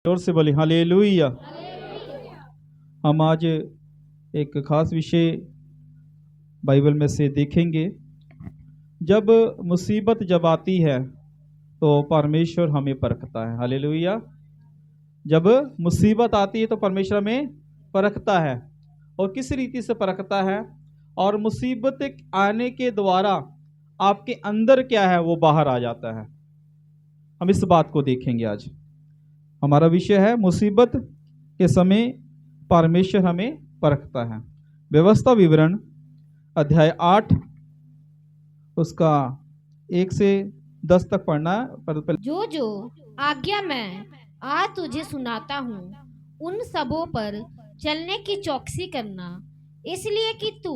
जोर से बोले हालेलुया। हम आज एक खास विषय बाइबल में से देखेंगे। जब मुसीबत जब आती है तो परमेश्वर हमें परखता है। हालेलुया। जब मुसीबत आती है तो परमेश्वर हमें परखता है। और किस रीति से परखता है, और मुसीबत आने के द्वारा आपके अंदर क्या है वो बाहर आ जाता है। हम इस बात को देखेंगे आज। हमारा विषय है मुसीबत के समय परमेश्वर हमें परखता है। व्यवस्था विवरण अध्याय 8 उसका 1 से 10 तक पढ़ना। जो जो आज्ञा मैं आज तुझे सुनाता हूँ उन सबों पर चलने की चौकसी करना, इसलिए कि तू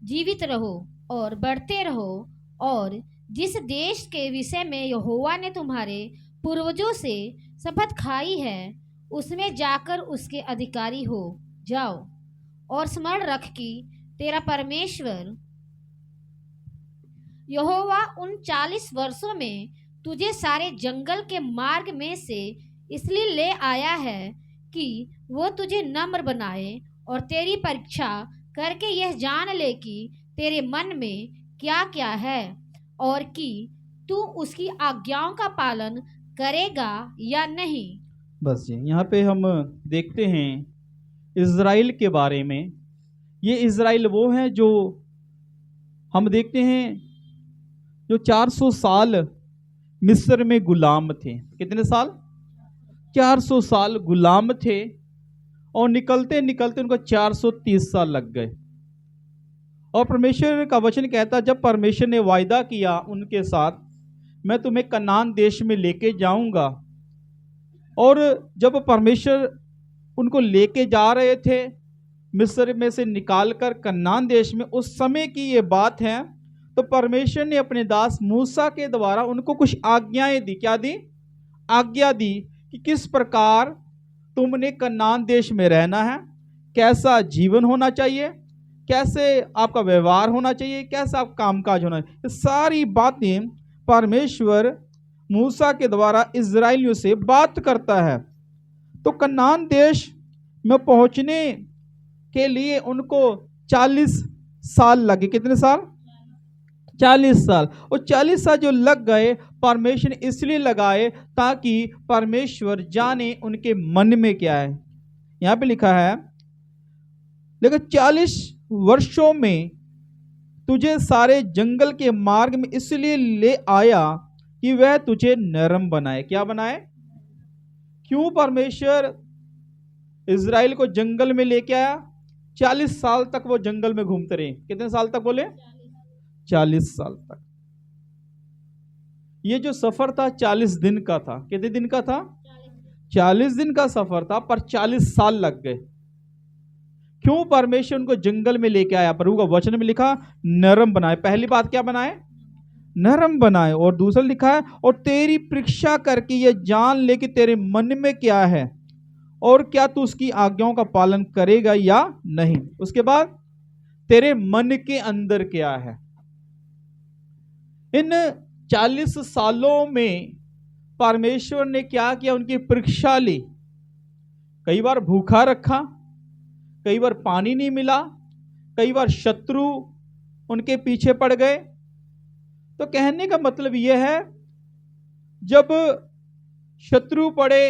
जीवित रहो और बढ़ते रहो, और जिस देश के विषय में यहोवा ने तुम्हारे पूर्वजों से शपथ खाई है उसमें जाकर उसके अधिकारी हो जाओ। और स्मरण रख कि तेरा परमेश्वर यहोवा उन 40 वर्षों में तुझे सारे जंगल के मार्ग में से इसलिए ले आया है कि वो तुझे नम्र बनाए और तेरी परीक्षा करके यह जान ले कि तेरे मन में क्या क्या है, और कि तू उसकी आज्ञाओं का पालन करेगा या नहीं। बस जी, यहाँ पे हम देखते हैं इज़राइल के बारे में। ये इज़राइल वो है जो हम देखते हैं जो 400 साल मिस्र में गुलाम थे। कितने साल? 400 साल गुलाम थे, और निकलते निकलते उनको 430 साल लग गए। और परमेश्वर का वचन कहता, जब परमेश्वर ने वायदा किया उनके साथ, मैं तुम्हें कनान देश में लेके जाऊंगा। और जब परमेश्वर उनको लेके जा रहे थे मिस्र में से निकालकर कनान देश में, उस समय की ये बात है। तो परमेश्वर ने अपने दास मूसा के द्वारा उनको कुछ आज्ञाएं दी। क्या दी? आज्ञा दी कि किस प्रकार तुमने कनान देश में रहना है, कैसा जीवन होना चाहिए, कैसे आपका व्यवहार होना चाहिए, कैसा आप कामकाज होना चाहिए। ये सारी बातें परमेश्वर मूसा के द्वारा इजराइलियों से बात करता है। तो कनान देश में पहुंचने के लिए उनको 40 साल लगे। कितने साल? 40 साल। और 40 साल जो लग गए, परमेश्वर ने इसलिए लगाए ताकि परमेश्वर जाने उनके मन में क्या है। यहां पे लिखा है, लेकिन 40 वर्षों में तुझे सारे जंगल के मार्ग में इसलिए ले आया कि वह तुझे नरम बनाए। क्या बनाए? क्यों परमेश्वर इजराइल को जंगल में लेके आया? 40 साल तक वो जंगल में घूमते रहे। कितने साल तक बोले? 40 साल तक। ये जो सफर था 40 दिन का था। कितने दिन का था? 40 दिन का सफर था, पर 40 साल लग गए। क्यों? परमेश्वर उनको जंगल में लेके आया। प्रभु का वचन में लिखा नरम बनाए। पहली बात क्या बनाए? नरम बनाए। और दूसरा लिखा है, और तेरी परीक्षा करके ये जान ले कि तेरे मन में क्या है, और क्या तू उसकी आज्ञाओं का पालन करेगा या नहीं। उसके बाद तेरे मन के अंदर क्या है। इन 40 सालों में परमेश्वर ने क्या किया? उनकी परीक्षा ली। कई बार भूखा रखा, कई बार पानी नहीं मिला, कई बार शत्रु उनके पीछे पड़ गए। तो कहने का मतलब यह है, जब शत्रु पड़े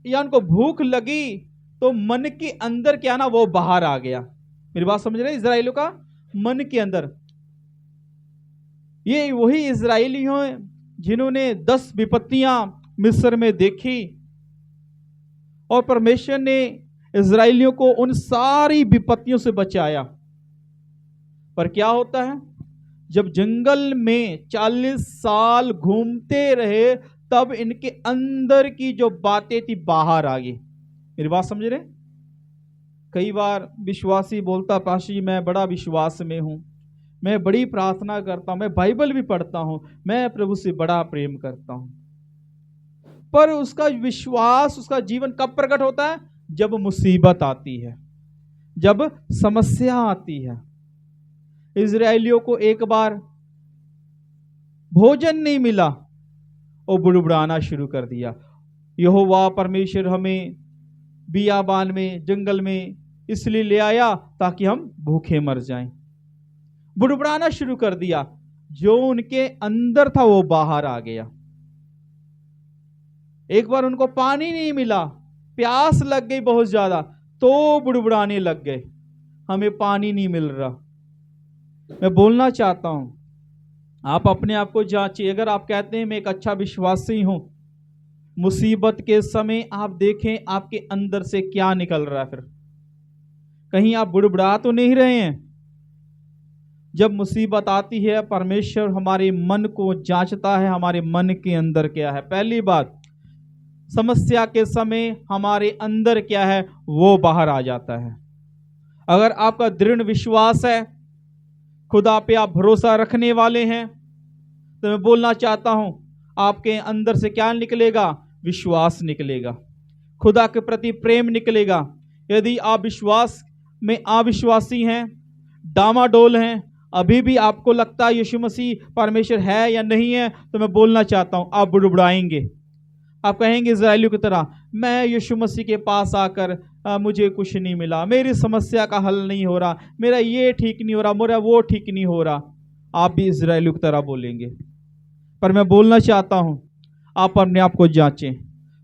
या उनको भूख लगी तो मन के अंदर क्या ना, वो बाहर आ गया। मेरी बात समझ रहे? इजराइलियों का मन के अंदर। ये वही इजराइली हैं जिन्होंने 10 विपत्तियां मिस्र में देखी, और परमेश्वर ने इजराइलियों को उन सारी विपत्तियों से बचाया। पर क्या होता है, जब जंगल में 40 साल घूमते रहे, तब इनके अंदर की जो बातें थी बाहर आ गई। मेरी बात समझ रहे? कई बार विश्वासी बोलता, पाशी मैं बड़ा विश्वास में हूं, मैं बड़ी प्रार्थना करता हूं, मैं बाइबल भी पढ़ता हूं, मैं प्रभु से बड़ा प्रेम करता हूं। पर उसका विश्वास, उसका जीवन कब प्रकट होता है? जब मुसीबत आती है, जब समस्या आती है। इजराइलियों को एक बार भोजन नहीं मिला और बुड़बुड़ाना शुरू कर दिया। यहोवा परमेश्वर हमें बियाबान में, जंगल में इसलिए ले आया ताकि हम भूखे मर जाएं। बुड़बुड़ाना शुरू कर दिया। जो उनके अंदर था वो बाहर आ गया। एक बार उनको पानी नहीं मिला, प्यास लग गई बहुत ज्यादा, तो बुड़बुड़ाने लग गए, हमें पानी नहीं मिल रहा। मैं बोलना चाहता हूं, आप अपने आप को जांचिए। अगर आप कहते हैं मैं एक अच्छा विश्वासी हूं, मुसीबत के समय आप देखें आपके अंदर से क्या निकल रहा है। फिर कहीं आप बुड़बुड़ा तो नहीं रहे हैं। जब मुसीबत आती है, परमेश्वर हमारे मन को जांचता है, हमारे मन के अंदर क्या है। पहली बात, समस्या के समय हमारे अंदर क्या है वो बाहर आ जाता है। अगर आपका दृढ़ विश्वास है, खुदा पे आप भरोसा रखने वाले हैं, तो मैं बोलना चाहता हूं आपके अंदर से क्या निकलेगा? विश्वास निकलेगा, खुदा के प्रति प्रेम निकलेगा। यदि आप विश्वास में अविश्वासी हैं, डामाडोल हैं, अभी भी आपको लगता है यीशु मसीह परमेश्वर है या नहीं है, तो मैं बोलना चाहता हूं आप बुड़बुड़ाएंगे। आप कहेंगे इज़राइलियों की तरह, मैं यीशु मसीह के पास आकर मुझे कुछ नहीं मिला, मेरी समस्या का हल नहीं हो रहा, मेरा ये ठीक नहीं हो रहा, मेरा वो ठीक नहीं हो रहा। आप भी इज़राइलियों की तरह बोलेंगे। पर मैं बोलना चाहता हूं आप अपने आप को जांचें,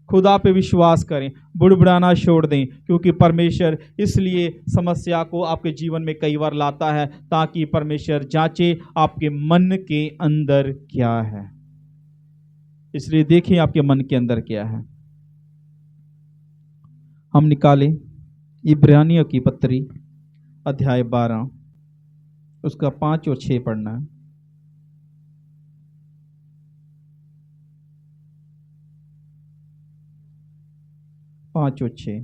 खुदा पे विश्वास करें, बुड़बुड़ाना छोड़ दें, क्योंकि परमेश्वर इसलिए समस्या को आपके जीवन में कई बार लाता है ताकि परमेश्वर जांचे आपके मन के अंदर क्या है। इसलिए देखिए आपके मन के अंदर क्या है। हम निकालें इब्रानियों की पत्री अध्याय 12 उसका 5 और 6 पढ़ना है। पांच और 6।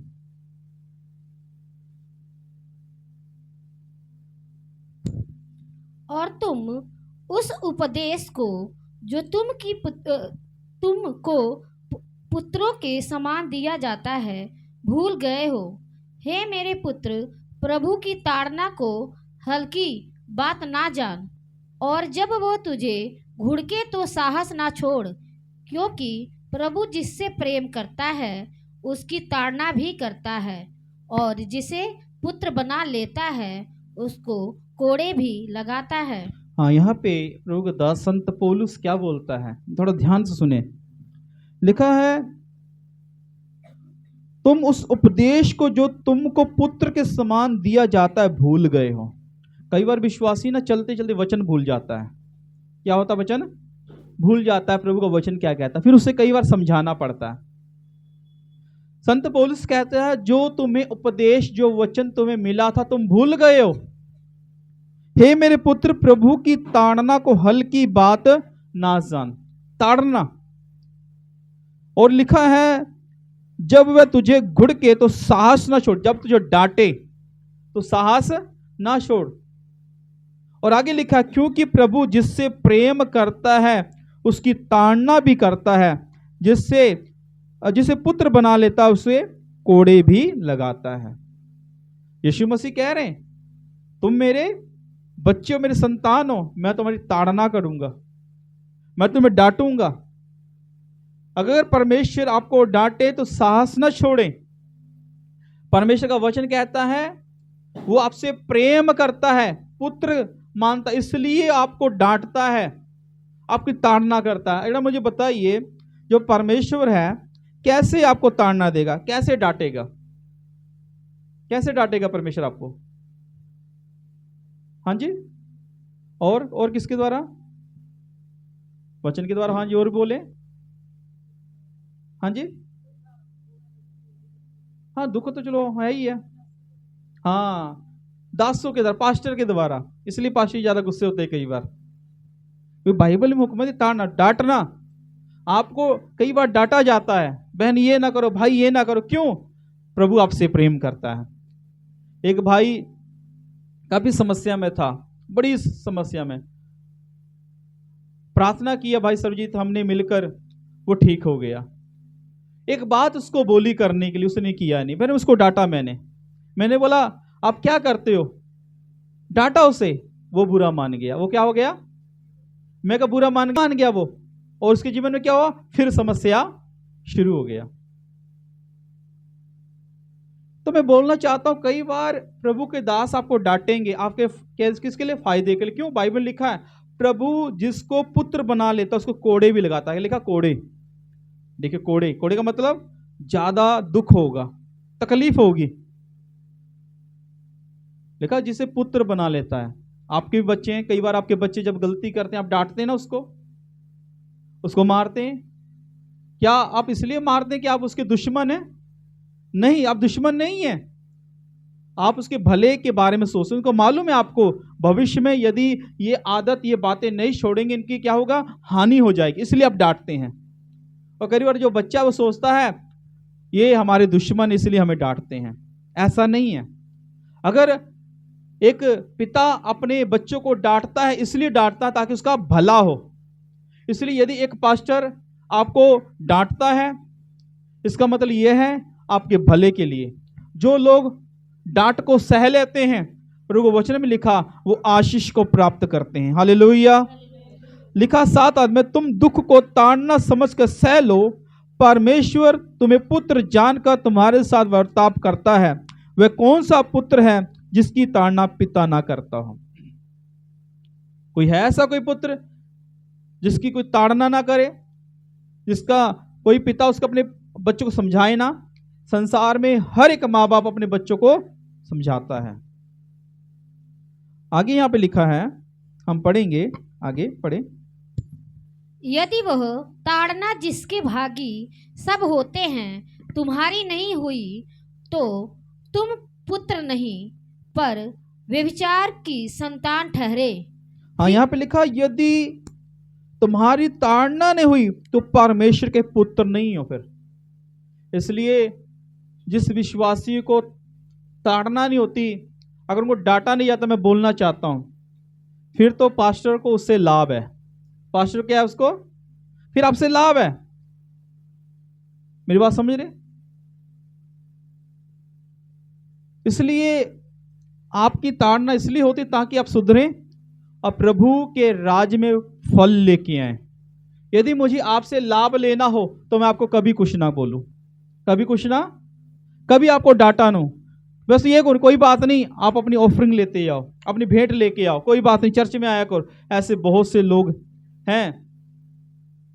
और तुम उस उपदेश को जो तुमको पुत्रों के समान दिया जाता है भूल गए हो। हे मेरे पुत्र, प्रभु की ताड़ना को हल्की बात ना जान, और जब वो तुझे घुड़के तो साहस ना छोड़, क्योंकि प्रभु जिससे प्रेम करता है उसकी ताड़ना भी करता है, और जिसे पुत्र बना लेता है उसको कोड़े भी लगाता है। हाँ, यहाँ पे प्रभु का दास संत पौलुस क्या बोलता है, थोड़ा ध्यान से सुने। लिखा है, तुम उस उपदेश को जो तुमको पुत्र के समान दिया जाता है भूल गए हो। कई बार विश्वासी ना चलते चलते वचन भूल जाता है। क्या होता है? वचन भूल जाता है, प्रभु का वचन क्या कहता है, फिर उसे कई बार समझाना पड़ता है। संत पौलुस कहता है, जो तुम्हें उपदेश, जो वचन तुम्हें मिला था तुम भूल गए हो। हे मेरे पुत्र, प्रभु की ताड़ना को हल्की बात ना जान। ताड़ना, और लिखा है, जब वह तुझे घुड़के तो साहस ना छोड़। जब तुझे डांटे तो साहस ना छोड़। और आगे लिखा, क्योंकि प्रभु जिससे प्रेम करता है उसकी ताड़ना भी करता है, जिसे पुत्र बना लेता है उसे कोड़े भी लगाता है। यीशु मसीह कह रहे हैं, तुम मेरे बच्चे हो, मेरे संतान हो, मैं तुम्हारी ताड़ना करूंगा, मैं तुम्हें डांटूंगा। अगर परमेश्वर आपको डांटे तो साहस न छोड़ें। परमेश्वर का वचन कहता है वो आपसे प्रेम करता है, पुत्र मानता, इसलिए आपको डांटता है, आपकी ताड़ना करता है। अगर मुझे बताइए, जो परमेश्वर है कैसे आपको ताड़ना देगा, कैसे डांटेगा? कैसे डांटेगा परमेश्वर आपको? हाँ जी, और किसके द्वारा? वचन के द्वारा। हाँ जी, और बोले। हाँ जी, हाँ, दुख तो चलो है ही है। हाँ, दासों के द्वारा, पास्टर के द्वारा। इसलिए पास्टर ज्यादा गुस्से होते हैं कई बार। बाइबल में हुक्म है ताड़ना, डांटना। आपको कई बार डांटा जाता है, बहन ये ना करो, भाई ये ना करो। क्यों? प्रभु आपसे प्रेम करता है। एक भाई काफी समस्या में था, बड़ी समस्या में, प्रार्थना किया भाई सरजीत हमने मिलकर, वो ठीक हो गया। एक बात उसको बोली करने के लिए, उसने किया नहीं, मैंने उसको डांटा। मैंने बोला आप क्या करते हो, डांटा उसे। वो बुरा मान गया। वो क्या हो गया? मैं का बुरा मान गया वो, और उसके जीवन में क्या हुआ? फिर समस्या शुरू हो गया। तो मैं बोलना चाहता हूं, कई बार प्रभु के दास आपको डांटेंगे, आपके किसके लिए? फायदे के लिए। क्यों? बाइबल लिखा है, प्रभु जिसको पुत्र बना लेता उसको कोड़े भी लगाता है। लिखा कोड़े। देखिए कोड़े, कोड़े का मतलब ज्यादा दुख होगा, तकलीफ होगी। लिखा जिसे पुत्र बना लेता है। आपके भी बच्चे हैं, कई बार आपके बच्चे जब गलती करते हैं आप डांटते हैं ना, उसको मारते हैं। क्या आप इसलिए मारते हैं कि आप उसके दुश्मन हैं? नहीं, आप दुश्मन नहीं है। आप उसके भले के बारे में सोचते हैं। उनको मालूम है आपको भविष्य में यदि ये आदत, ये बातें नहीं छोड़ेंगे, इनकी क्या होगा? हानि हो जाएगी, इसलिए आप डांटते हैं। और कई बार जो बच्चा वो सोचता है ये हमारे दुश्मन, इसलिए हमें डांटते हैं। ऐसा नहीं है। अगर एक पिता अपने बच्चों को डांटता है, इसलिए डांटता है ताकि उसका भला हो। इसलिए यदि एक पास्टर आपको डांटता है, इसका मतलब यह है आपके भले के लिए। जो लोग डांट को सह लेते हैं, प्रभु वचन में लिखा, वो आशीष को प्राप्त करते हैं। हालेलुया। लिखा 7 आदमी, तुम दुख को ताड़ना समझकर सह लो, परमेश्वर तुम्हें पुत्र जानकर तुम्हारे साथ वर्ताव करता है। वह कौन सा पुत्र है जिसकी ताड़ना पिता ना करता हो? कोई है ऐसा कोई पुत्र जिसकी कोई ताड़ना ना करे, जिसका कोई पिता उसको अपने बच्चों को समझाए ना? संसार में हर एक माँ बाप अपने बच्चों को समझाता है। आगे यहां पे लिखा है, हम पढ़ेंगे, आगे पढ़े। यदि वह ताड़ना जिसके भागी सब होते हैं तुम्हारी नहीं हुई, तो तुम पुत्र नहीं पर व्यभिचार की संतान ठहरे। हाँ, यहां पे लिखा, यदि तुम्हारी ताड़ना नहीं हुई तो परमेश्वर के पुत्र नहीं हो। फिर इसलिए जिस विश्वासी को ताड़ना नहीं होती, अगर उनको डांटा नहीं जाता, मैं बोलना चाहता हूं, फिर तो पास्टर को उससे लाभ है। पास्टर क्या है? उसको फिर आपसे लाभ है। मेरी बात समझ रहे? इसलिए आपकी ताड़ना इसलिए होती ताकि आप सुधरें और प्रभु के राज में फल लेके आए। यदि मुझे आपसे लाभ लेना हो तो मैं आपको कभी कुछ ना बोलूं, कभी आपको डांटा ना। बस ये कोई बात नहीं, आप अपनी ऑफरिंग लेते आओ, अपनी भेंट लेके आओ, कोई बात नहीं, चर्च में आया करो। ऐसे बहुत से लोग हैं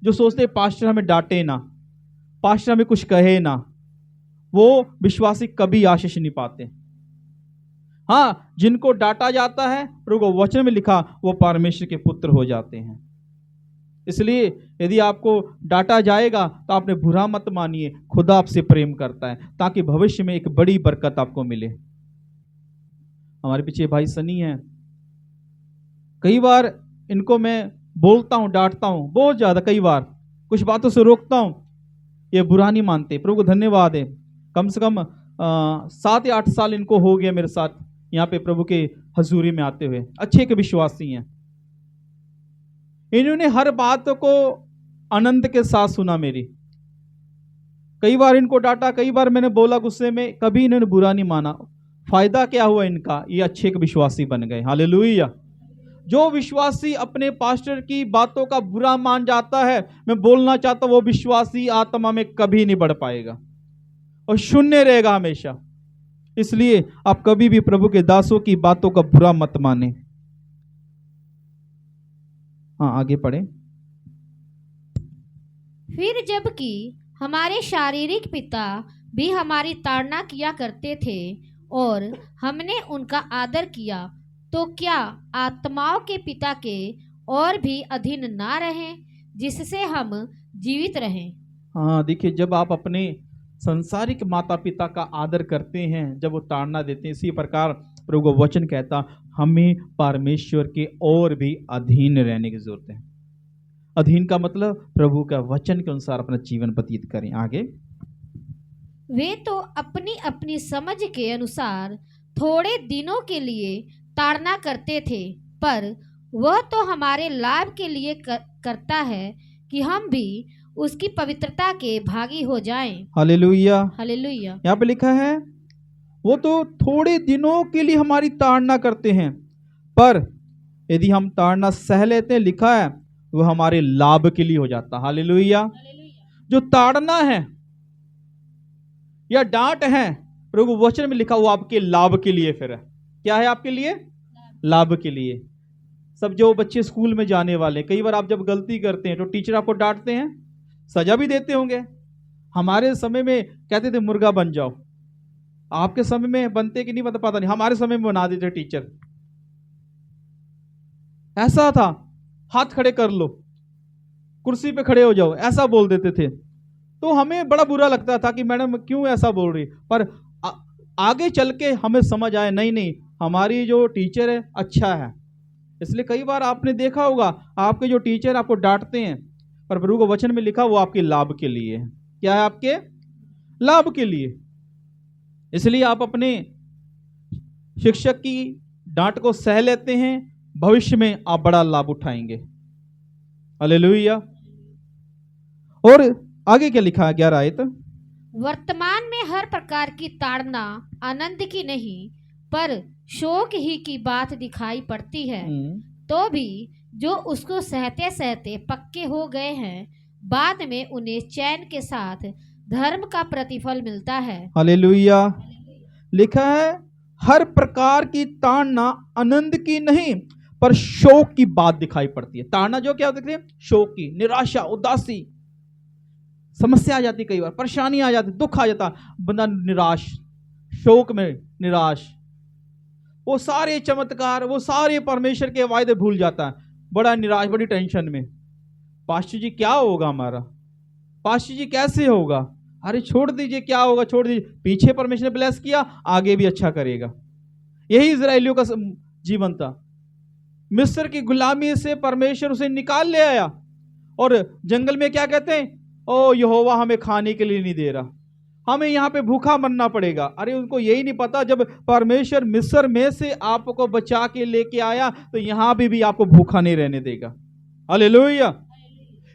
जो सोचते पास्टर हमें डांटे ना, पास्टर हमें कुछ कहे ना। वो विश्वासी कभी आशीष नहीं पाते। हाँ, जिनको डांटा जाता है, प्रभु वचन में लिखा, वो परमेश्वर के पुत्र हो जाते हैं। इसलिए यदि आपको डांटा जाएगा तो आपने बुरा मत मानिए, खुदा आपसे प्रेम करता है ताकि भविष्य में एक बड़ी बरकत आपको मिले। हमारे पीछे भाई सनी है, कई बार इनको मैं बोलता हूं, डांटता हूं बहुत ज्यादा, कई बार कुछ बातों से रोकता हूं, ये बुरा नहीं मानते। प्रभु को धन्यवाद है, कम से कम 7 या 8 साल इनको हो गया मेरे साथ यहाँ पे प्रभु के हजूरी में आते हुए। अच्छे के विश्वासी हैं। इन्होंने हर बात को आनंद के साथ सुना मेरी। कई बार इनको डांटा, कई बार मैंने बोला गुस्से में, कभी इन्होंने बुरा नहीं माना। फायदा क्या हुआ इनका? ये अच्छे के विश्वासी बन गए। हालेलुया। जो विश्वासी अपने पास्टर की बातों का बुरा मान जाता है, मैं बोलना चाहता हूं, वो विश्वासी आत्मा में कभी नहीं बढ़ पाएगा और शून्य रहेगा हमेशा। इसलिए आप कभी भी प्रभु के दासों की बातों का बुरा मत माने। हाँ, आगे पढ़े। फिर जबकि हमारे शारीरिक पिता भी हमारी ताड़ना किया करते थे और हमने उनका आदर किया, तो क्या आत्माओं के पिता के और भी अधीन ना रहें, जिससे हम जीवित रहें? हाँ, देखिए, जब आप अपने संसारिक माता पिता का आदर करते हैं, जब वो ताड़ना देते हैं, इसी प्रकार प्रभु का वचन कहता, हमें परमेश्वर के और भी अधीन रहने की जरूरत है। अधीन का मतलब प्रभु का वचन के अनुसार अपना जीवन व्यतीत करें। आगे, वे तो अपनी अपनी समझ के अनुसार थोड़े दिनों के लिए ताड़ना करते थे, पर वह तो हमारे लाभ के लिए करता है कि हम भी उसकी पवित्रता के भागी हो जाएं। हालेलुया। हालेलुया। यहाँ पे लिखा है, वो तो थोड़े दिनों के लिए हमारी ताड़ना करते हैं, पर यदि हम ताड़ना सह लेते हैं, लिखा है, वो हमारे लाभ के लिए हो जाता। हालेलुया। जो ताड़ना है या डांट है, प्रभु वचन में लिखा वो आपके लाभ के लिए फिर है। क्या है आपके लिए? लाभ के लिए। सब जो बच्चे स्कूल में जाने वाले, कई बार आप जब गलती करते हैं तो टीचर आपको डांटते हैं, सजा भी देते होंगे। हमारे समय में कहते थे मुर्गा बन जाओ, आपके समय में बनते कि नहीं बनते पता नहीं, हमारे समय में बना देते टीचर। ऐसा था, हाथ खड़े कर लो, कुर्सी पे खड़े हो जाओ, ऐसा बोल देते थे। तो हमें बड़ा बुरा लगता था कि मैडम क्यों ऐसा बोल रही, पर आगे चल के हमें समझ आया नहीं नहीं, हमारी जो टीचर है अच्छा है। इसलिए कई बार आपने देखा होगा आपके जो टीचर आपको डांटते हैं, पर प्रभु के वचन में लिखा वो आपके लाभ के लिए है। क्या है? आपके लाभ के लिए। इसलिए आप अपने शिक्षक की डांट को सह लेते हैं, भविष्य में आप बड़ा लाभ उठाएंगे। हालेलुया। और आगे क्या लिखा है 11 आयत? वर्तमान में हर प्रकार की ताड़ना आनंद की नहीं पर शोक ही की बात दिखाई पड़ती है, तो भी जो उसको सहते सहते पक्के हो गए हैं, बाद में उन्हें चैन के साथ धर्म का प्रतिफल मिलता है। हालेलुया। लिखा है हर प्रकार की ताड़ना आनंद की नहीं पर शोक की बात दिखाई पड़ती है। ताड़ना जो क्या होती है? शोक की, निराशा, उदासी, समस्या आ जाती, कई बार परेशानी आ जाती, दुख आ जाता, बंदा निराश, शोक में निराश, वो सारे चमत्कार, वो सारे परमेश्वर के वायदे भूल जाता है, बड़ा निराश, बड़ी टेंशन में। पास्टर जी क्या होगा हमारा, पास्टर जी कैसे होगा, अरे छोड़ दीजिए, क्या होगा छोड़ दीजिए, पीछे परमेश्वर ने ब्लेस किया, आगे भी अच्छा करेगा। यही इजराइलियों का जीवन था। मिस्र की गुलामी से परमेश्वर उसे निकाल ले आया, और जंगल में क्या कहते हैं? ओ यहोवा हमें खाने के लिए नहीं दे रहा, हमें यहाँ पे भूखा मरना पड़ेगा। अरे उनको यही नहीं पता, जब परमेश्वर मिस्र में से आपको बचा के लेके आया तो यहाँ भी आपको भूखा नहीं रहने देगा। हालेलुया।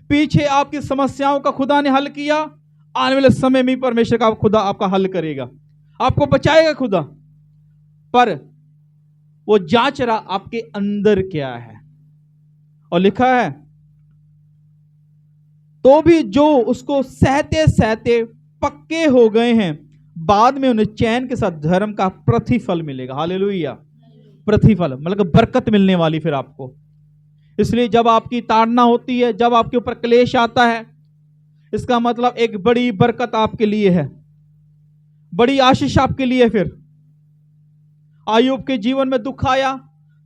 पीछे आपकी समस्याओं का खुदा ने हल किया, आने वाले समय में परमेश्वर का खुदा आपका हल करेगा, आपको बचाएगा खुदा। पर वो जांच रहा आपके अंदर क्या है। और लिखा है तो भी जो उसको सहते सहते पक्के हो गए हैं, बाद में उन्हें चैन के साथ धर्म का प्रतिफल मिलेगा। हालेलुया। प्रतिफल मतलब बरकत मिलने वाली फिर आपको। इसलिए जब आपकी ताड़ना होती है, जब आपके ऊपर क्लेश आता है, इसका मतलब एक बड़ी बरकत आपके लिए है, बड़ी आशीष आपके लिए। फिर आयुब के जीवन में दुख आया,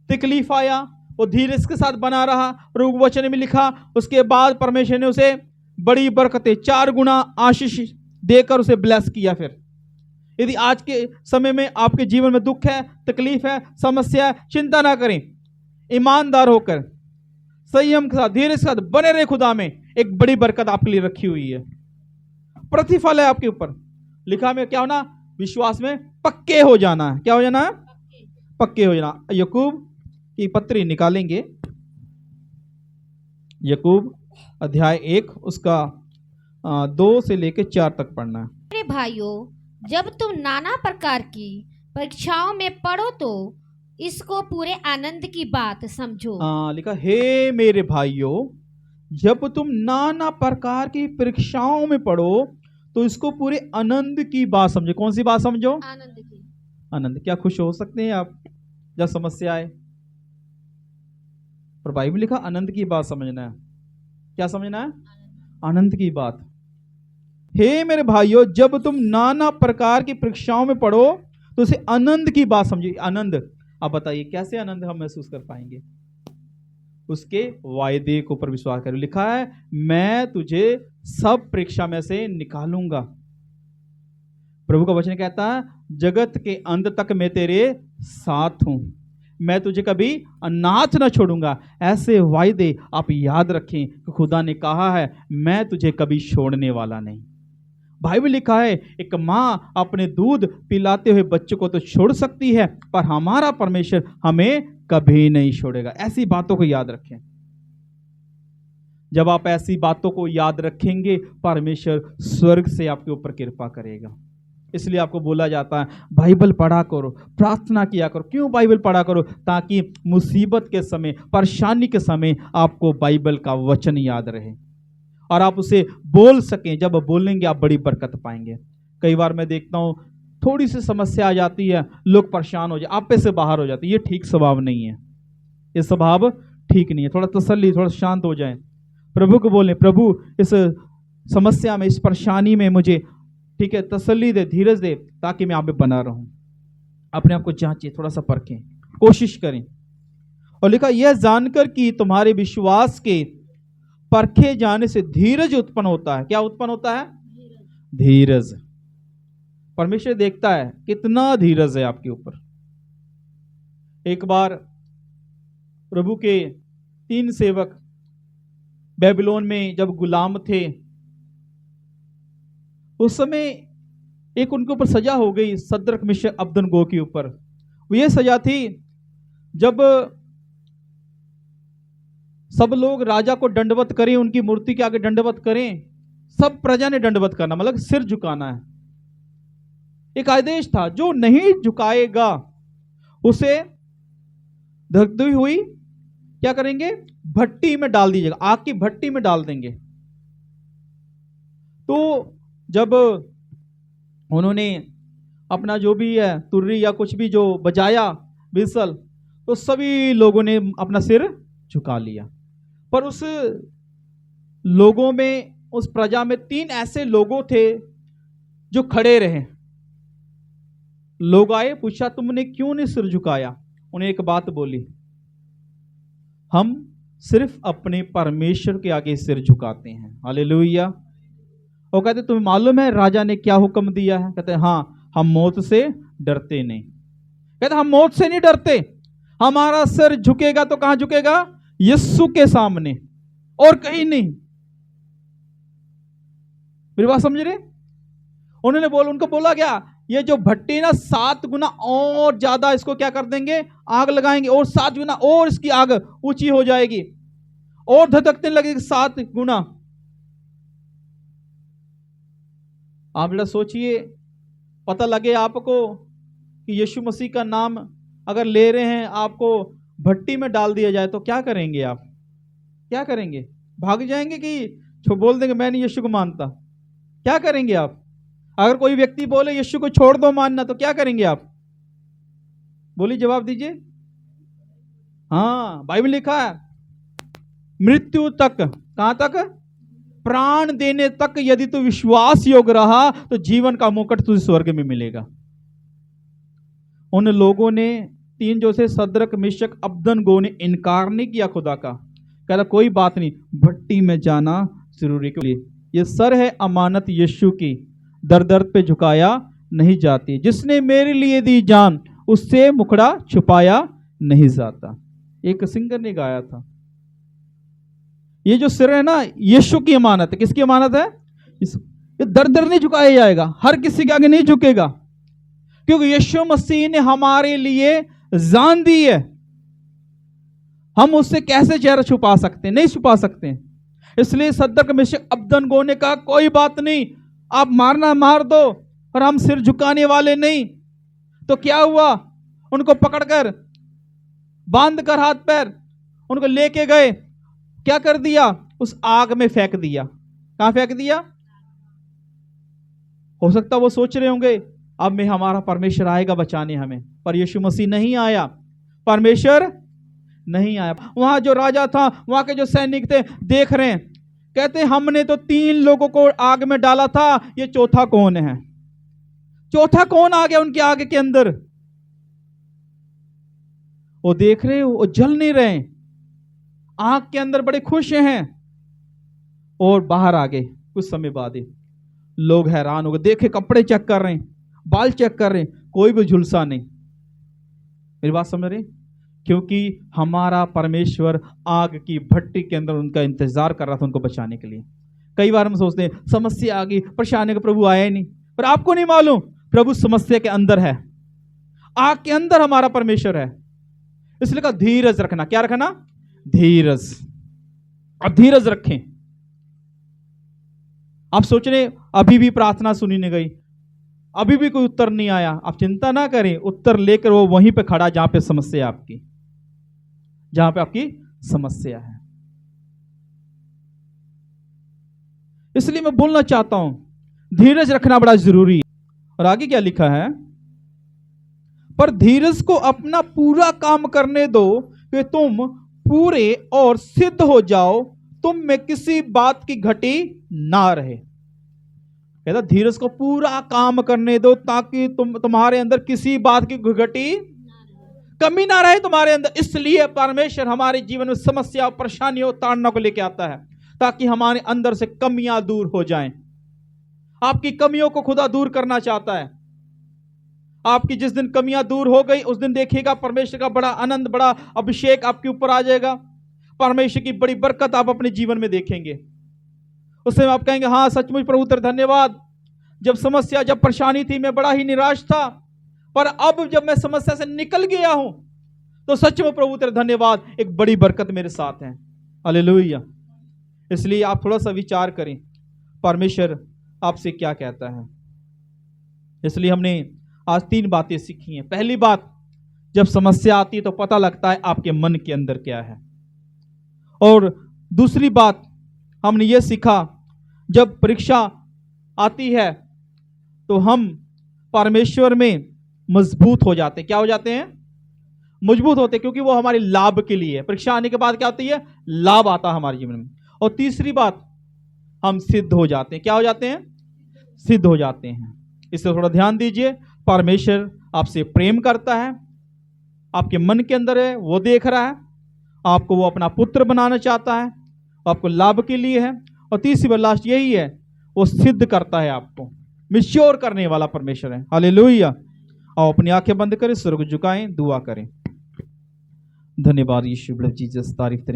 तकलीफ आया, वो धीरज के साथ बना रहा, प्रभु वचन में लिखा, उसके बाद परमेश्वर ने उसे बड़ी बरकतें, 4 गुना आशीष देकर उसे ब्लेस किया। फिर यदि आज के समय में आपके जीवन में दुख है, तकलीफ है, समस्या है, चिंता ना करें, ईमानदार होकर संयम के साथ, धीरज के साथ बने रहे खुदा में, एक बड़ी बरकत आपके लिए रखी हुई है, प्रतिफल है आपके ऊपर। लिखा में क्या होना? विश्वास में पक्के हो जाना है। क्या हो जाना है? पक्के हो जाना। याकूब की पत्री निकालेंगे, याकूब अध्याय 1 उसका 2 से लेकर 4 तक पढ़ना है। मेरे भाइयों, जब तुम नाना प्रकार की परीक्षाओं में पड़ो तो इसको पूरे आनंद की बात समझो। लिखा हे मेरे भाइयों, जब तुम नाना प्रकार की परीक्षाओं में पड़ो तो इसको पूरे आनंद की बात समझो। कौन सी बात समझो? आनंद की। आनंद। क्या खुश हो सकते हैं आप जब समस्या आए? पर बाइबल लिखा आनंद की बात समझना है। क्या समझना है? आनंद की बात। हे मेरे भाइयों, जब तुम नाना प्रकार की परीक्षाओं में पड़ो तो उसे आनंद की बात समझिए। आनंद, आप बताइए कैसे आनंद हम महसूस कर पाएंगे? उसके वायदे के ऊपर विश्वास करो। लिखा है मैं तुझे सब परीक्षा में से निकालूंगा। प्रभु का वचन कहता है जगत के अंत तक मैं तेरे साथ हूं, मैं तुझे कभी अनाथ न छोड़ूंगा। ऐसे वायदे आप याद रखें कि खुदा ने कहा है मैं तुझे कभी छोड़ने वाला नहीं। बाइबल लिखा है एक माँ अपने दूध पिलाते हुए बच्चे को तो छोड़ सकती है, पर हमारा परमेश्वर हमें कभी नहीं छोड़ेगा। ऐसी बातों को याद रखें। जब आप ऐसी बातों को याद रखेंगे, परमेश्वर स्वर्ग से आपके ऊपर कृपा करेगा। इसलिए आपको बोला जाता है बाइबल पढ़ा करो, प्रार्थना किया करो। क्यों बाइबल पढ़ा करो? ताकि मुसीबत के समय, परेशानी के समय आपको बाइबल का वचन याद रहे और आप उसे बोल सकें। जब बोलेंगे आप बड़ी बरकत पाएंगे। कई बार मैं देखता हूँ थोड़ी सी समस्या आ जाती है, लोग परेशान हो जाए, आप पे से बाहर हो जाते, ये ठीक स्वभाव नहीं है, ये स्वभाव ठीक नहीं है। थोड़ा तसल्ली, थोड़ा शांत हो जाए, प्रभु को बोले, प्रभु इस समस्या में, इस परेशानी में मुझे ठीक है तसल्ली दे, धीरज दे, ताकि मैं आप पे बना रहूं। अपने आप को जांचें, थोड़ा सा परखें, कोशिश करें। और लिखा, यह जानकर कि तुम्हारे विश्वास के परखे जाने से धीरज उत्पन्न होता है। क्या उत्पन्न होता है? धीरज। परमेश्वर देखता है कितना धीरज है आपके ऊपर। एक बार प्रभु के 3 सेवक बेबीलोन में जब गुलाम थे, उस समय एक उनके ऊपर सजा हो गई, सद्रक मिशक अबदनगो के ऊपर। वो ये सजा थी, जब सब लोग राजा को दंडवत करें, उनकी मूर्ति के आगे दंडवत करें, सब प्रजा ने दंडवत करना, मतलब सिर झुकाना है। एक आदेश था, जो नहीं झुकाएगा उसे धरती हुई क्या करेंगे? भट्टी में डाल दीजिएगा, आग की भट्टी में डाल देंगे। तो जब उन्होंने अपना जो भी है तुर्री या कुछ भी जो बजाया विसल, तो सभी लोगों ने अपना सिर झुका लिया। पर उस लोगों में, उस प्रजा में 3 ऐसे लोगों थे जो खड़े रहे। लोग आए, पूछा तुमने क्यों नहीं सिर झुकाया? उन्हें एक बात बोली, हम सिर्फ अपने परमेश्वर के आगे सिर झुकाते हैं। हालेलुया। और कहते तुम्हें मालूम है राजा ने क्या हुक्म दिया है? कहते हाँ, हम मौत से डरते नहीं। कहते हम मौत से नहीं डरते, हमारा सिर झुकेगा तो कहां झुकेगा? यीशु के सामने, और कहीं नहीं। मेरी बात समझ रहे? उनको बोला गया, ये जो भट्टी ना 7 गुना और ज्यादा इसको क्या कर देंगे? आग लगाएंगे, और 7 गुना और इसकी आग ऊंची हो जाएगी, और धधकने लगेगी 7 गुना। आप जरा सोचिए, पता लगे आपको कि यीशु मसीह का नाम अगर ले रहे हैं, आपको भट्टी में डाल दिया जाए तो क्या करेंगे आप? क्या करेंगे? भाग जाएंगे कि बोल देंगे मैं नहीं यीशु को मानता? क्या करेंगे आप? अगर कोई व्यक्ति बोले यीशु को छोड़ दो मानना, तो क्या करेंगे आप? बोलिए, जवाब दीजिए। हाँ, बाइबल लिखा है, मृत्यु तक, कहां तक? प्राण देने तक यदि तू विश्वास योग्य रहा तो जीवन का मुकुट तुझे स्वर्ग में मिलेगा। उन लोगों ने 3 जो से सद्रक मिशक अबदनगो ने इनकार नहीं किया खुदा का। कहता कोई बात नहीं, भट्टी में जाना जरूरी के लिए। ये सर है अमानत यीशु की, दर दर पे झुकाया नहीं जाती। जिसने मेरे लिए दी जान, उससे मुखड़ा छुपाया नहीं जाता। एक सिंगर ने गाया था। ये जो सिर है ना, यीशु की अमानत है। किसकी अमानत है? ये दर दर नहीं झुकाया जाएगा, हर किसी के आगे नहीं झुकेगा, क्योंकि यीशु मसीह ने हमारे लिए जान दी है। हम उससे कैसे चेहरा छुपा सकते हैं? नहीं छुपा सकते। इसलिए सद्रक मिशक अबदनगो ने कहा कोई बात नहीं, आप मारना मार दो, पर हम सिर झुकाने वाले नहीं। तो क्या हुआ? उनको पकड़कर, बांध कर हाथ पैर, उनको लेके गए, क्या कर दिया? उस आग में फेंक दिया। कहां फेंक दिया? हो सकता वो सोच रहे होंगे अब में हमारा परमेश्वर आएगा बचाने हमें, पर यीशु मसीह नहीं आया, परमेश्वर नहीं आया। वहां जो राजा था, वहां के जो सैनिक थे, देख रहे हैं, कहते हमने तो 3 लोगों को आग में डाला था, ये चौथा कौन है? चौथा कौन आ गया उनके आग के अंदर? वो देख रहे हो, वो जल नहीं रहे, आग के अंदर बड़े खुश हैं, और बाहर आ गए कुछ समय बाद ही। लोग हैरान हो गए, देखे कपड़े चेक कर रहे हैं, बाल चेक कर रहे हैं, कोई भी झुलसा नहीं। मेरी बात समझ रहे? क्योंकि हमारा परमेश्वर आग की भट्टी के अंदर उनका इंतजार कर रहा था, उनको बचाने के लिए। कई बार हम सोचते हैं समस्या आ गई, परेशानी का प्रभु आया ही नहीं, पर आपको नहीं मालूम प्रभु समस्या के अंदर है, आग के अंदर हमारा परमेश्वर है। इसलिए कहा धीरज रखना। क्या रखना? धीरज। अब धीरज रखें। आप सोच रहे अभी भी प्रार्थना सुनी नहीं गई, अभी भी कोई उत्तर नहीं आया, आप चिंता ना करें, उत्तर लेकर वो वहीं पे खड़ा जहां पे समस्या आपकी, जहां पे आपकी समस्या है। इसलिए मैं बोलना चाहता हूं, धीरज रखना बड़ा जरूरी है। और आगे क्या लिखा है, पर धीरज को अपना पूरा काम करने दो कि तुम पूरे और सिद्ध हो जाओ, तुम में किसी बात की घटी ना रहे। कहता धीरज को पूरा काम करने दो ताकि तुम्हारे अंदर किसी बात की घटी कमी ना रहे तुम्हारे अंदर। इसलिए परमेश्वर हमारे जीवन में समस्या परेशानियों ताड़ना को लेकर आता है ताकि हमारे अंदर से कमियां दूर हो जाएं। आपकी कमियों को खुदा दूर करना चाहता है। आपकी जिस दिन कमियां दूर हो गई उस दिन देखिएगा परमेश्वर का बड़ा आनंद, बड़ा अभिषेक आपके ऊपर आ जाएगा। परमेश्वर की बड़ी बरकत आप अपने जीवन में देखेंगे। उस समय आप कहेंगे हाँ सचमुच प्रभु तेरे धन्यवाद, जब समस्या जब परेशानी थी मैं बड़ा ही निराश था, पर अब जब मैं समस्या से निकल गया हूं तो सच में प्रभु तेरे धन्यवाद, एक बड़ी बरकत मेरे साथ है। हालेलुया। इसलिए आप थोड़ा सा विचार करें परमेश्वर आपसे क्या कहता है। इसलिए हमने आज 3 बातें सीखी हैं। पहली बात, जब समस्या आती है तो पता लगता है आपके मन के अंदर क्या है। और दूसरी बात हमने ये सीखा, जब परीक्षा आती है तो हम परमेश्वर में मजबूत हो जाते हैं। क्या हो जाते हैं? मजबूत होते हैं, क्योंकि वो हमारे लाभ के लिए है। परीक्षा आने के बाद क्या होती है? लाभ आता है हमारे जीवन में। और तीसरी बात, हम सिद्ध हो जाते हैं। क्या हो जाते हैं? सिद्ध हो जाते हैं। इससे थोड़ा ध्यान दीजिए। परमेश्वर आपसे प्रेम करता है, आपके मन के अंदर है, वो देख रहा है, आपको वो अपना पुत्र बनाना चाहता है, आपको लाभ के लिए है। और तीसरी बात लास्ट यही है, वो सिद्ध करता है, आपको मिश्योर करने वाला परमेश्वर है। हालेलुया। आओ अपनी आंखें बंद करें, सिर को झुकाएं, दुआ करें। धन्यवाद यीशु, जीसस, तारीफ तेरे